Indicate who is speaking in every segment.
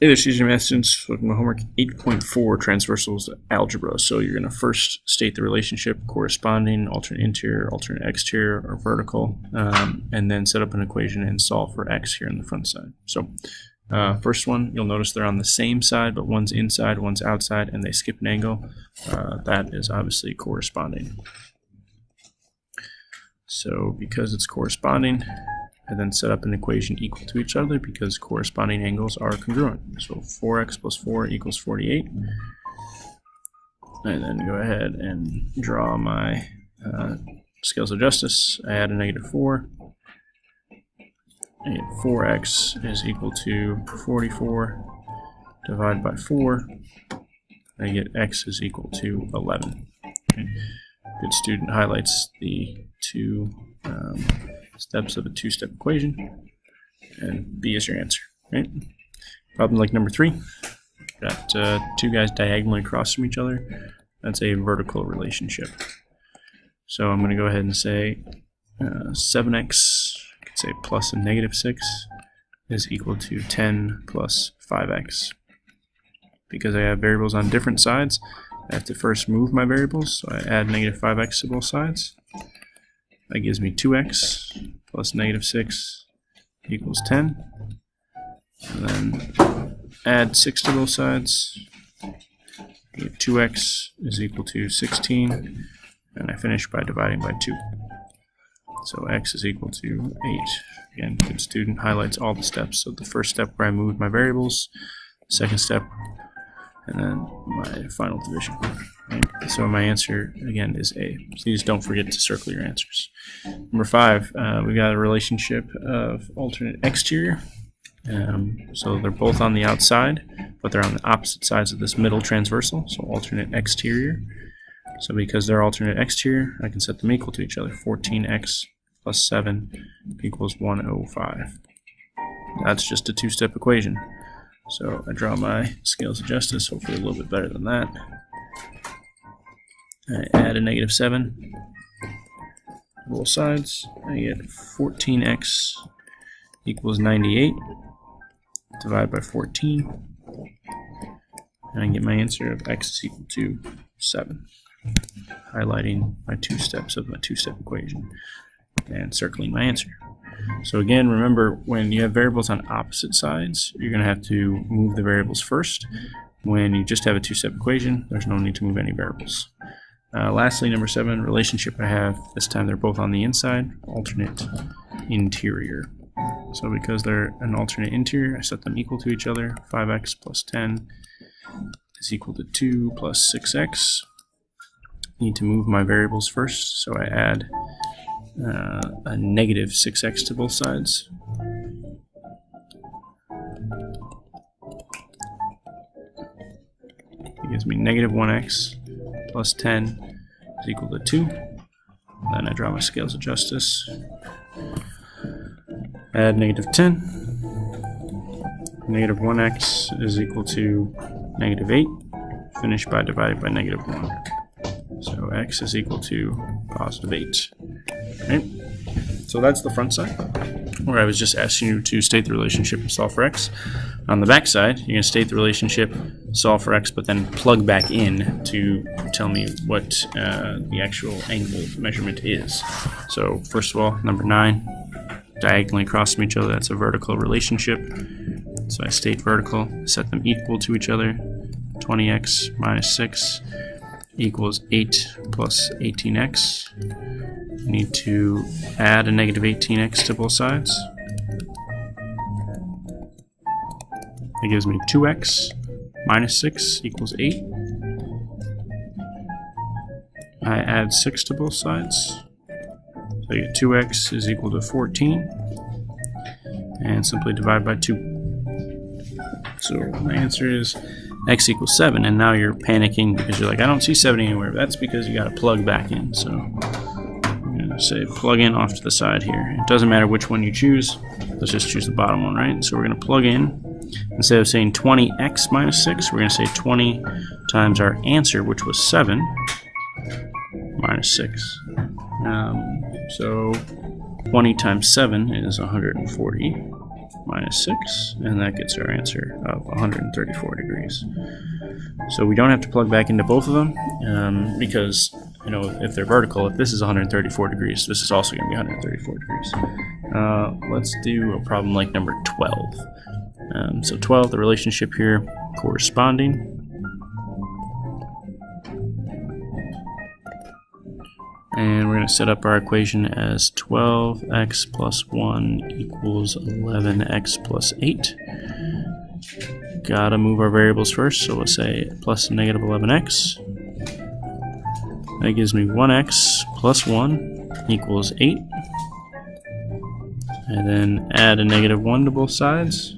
Speaker 1: Hey there, CJ Math students. Welcome to homework 8.4, Transversals Algebra. So you're going to first state the relationship corresponding, alternate interior, alternate exterior, or vertical, and then set up an equation and solve for x here on the front side. So first one, you'll notice they're on the same side, but one's inside, one's outside, and they skip an angle. That is obviously corresponding. So because it's corresponding, I then set up an equation equal to each other because corresponding angles are congruent. So 4x plus 4 equals 48. And then go ahead and draw my scales of justice. I add a negative 4. I get 4x is equal to 44 divided by 4. I get x is equal to 11. Okay. Good student highlights the two steps of a two-step equation, and B is your answer. Right? Problem like number 3. Got two guys diagonally across from each other. That's a vertical relationship. So I'm going to go ahead and say 7x, I could say plus a negative 6, is equal to 10 plus 5x. Because I have variables on different sides, I have to first move my variables, so I add negative 5x to both sides. That gives me 2x plus negative 6 equals 10. And then add 6 to both sides. I get 2x is equal to 16. And I finish by dividing by 2. So x is equal to 8. Again, good student highlights all the steps. So the first step where I moved my variables, second step, and then my final division. Right? So my answer, again, is A. Please don't forget to circle your answers. Number 5, we got a relationship of alternate exterior. So they're both on the outside, but they're on the opposite sides of this middle transversal, so alternate exterior. So because they're alternate exterior, I can set them equal to each other. 14x plus 7 equals 105. That's just a two-step equation. So I draw my scales of justice, hopefully a little bit better than that. I add a negative 7 to both sides. I get 14x equals 98 divided by 14. And I get my answer of x is equal to 7. Highlighting my two steps of my two-step equation and circling my answer. So again, remember, when you have variables on opposite sides, you're going to have to move the variables first. When you just have a two-step equation, there's no need to move any variables. Lastly, number 7, relationship I have, this time they're both on the inside, alternate interior. So because they're an alternate interior, I set them equal to each other. 5x plus 10 is equal to 2 plus 6x. Need to move my variables first, so I add a negative 6x to both sides. It gives me negative 1x plus 10 is equal to 2. Then I draw my scales of justice. Add negative 10. Negative 1x is equal to negative 8. Finish by dividing by negative 1. So x is equal to positive 8. Right? So that's the front side, where I was just asking you to state the relationship and solve for x. On the back side, you're going to state the relationship, solve for x, but then plug back in to tell me what the actual angle measurement is. So first of all, number 9, diagonally across from each other, that's a vertical relationship. So I state vertical, set them equal to each other. 20x minus 6 equals 8 plus 18x. I need to add a negative 18x to both sides. That gives me 2x minus 6 equals 8. I add 6 to both sides. So I get 2x is equal to 14. And simply divide by 2. So my answer is x equals 7. And now you're panicking because you're like, I don't see 7 anywhere. That's because you got to plug back in. So I'm going to say plug in off to the side here. It doesn't matter which one you choose. Let's just choose the bottom one, right? So we're going to plug in. Instead of saying 20x minus 6, we're going to say 20 times our answer, which was 7, minus 6. So 20 times 7 is 140. minus 6, and that gets our answer of 134 degrees. So we don't have to plug back into both of them because, you know, if they're vertical, if this is 134 degrees, this is also going to be 134 degrees. Let's do a problem like number 12. So 12, the relationship here, corresponding. And we're going to set up our equation as 12x plus 1 equals 11x plus 8. Gotta move our variables first, so we'll say plus negative 11x. That gives me 1x plus 1 equals 8. And then add a negative 1 to both sides.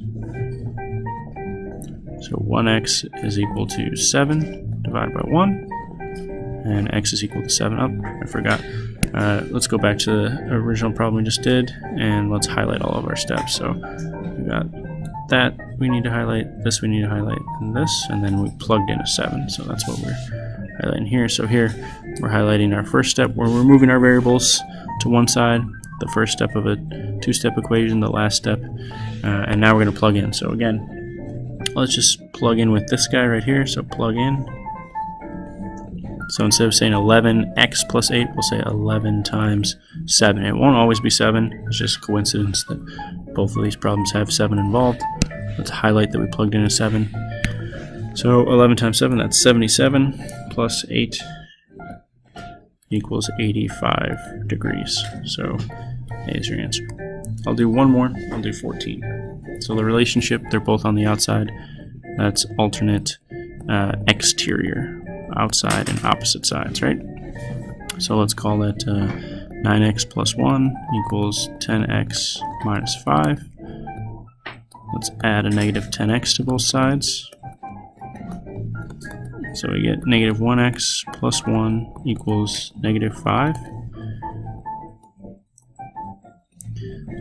Speaker 1: So 1x is equal to 7 divided by 1. And x is equal to 7. Oh, I forgot. Let's go back to the original problem we just did, and let's highlight all of our steps. So we got that we need to highlight, this we need to highlight, and this, and then we plugged in a 7. So that's what we're highlighting here. So here we're highlighting our first step where we're moving our variables to one side, the first step of a two-step equation, the last step, and now we're going to plug in. So again, let's just plug in with this guy right here. So plug in. So instead of saying 11x plus 8, we'll say 11 times 7. It won't always be 7. It's just a coincidence that both of these problems have 7 involved. Let's highlight that we plugged in a 7. So 11 times 7, that's 77, plus 8 equals 85 degrees. So A is your answer. I'll do one more. I'll do 14. So the relationship, they're both on the outside. That's alternate exterior. Outside and opposite sides, right? So let's call that 9x plus 1 equals 10x minus 5. Let's add a negative 10x to both sides. So we get negative 1x plus 1 equals negative 5.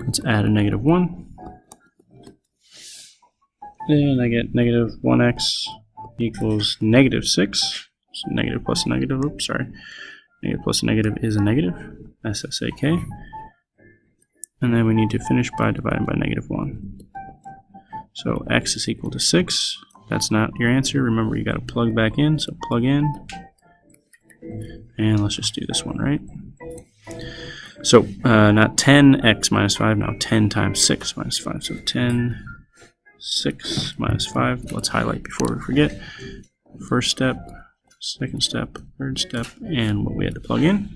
Speaker 1: Let's add a negative 1. Then I get negative 1x equals negative 6. So negative plus a negative, oops, sorry. Negative plus a negative is a negative, SSAK. And then we need to finish by dividing by negative 1. So x is equal to 6. That's not your answer. Remember, you got to plug back in, so plug in. And let's just do this one, right? So not 10x minus 5, now 10 times 6 minus 5. So 10, 6 minus 5. Let's highlight before we forget. First step, second step, third step, and what we had to plug in.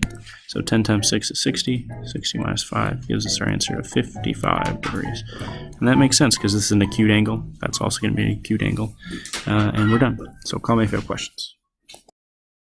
Speaker 1: So 10 times 6 is 60. 60 minus 5 gives us our answer of 55 degrees. And that makes sense because this is an acute angle. That's also going to be an acute angle. And we're done. So call me if you have questions.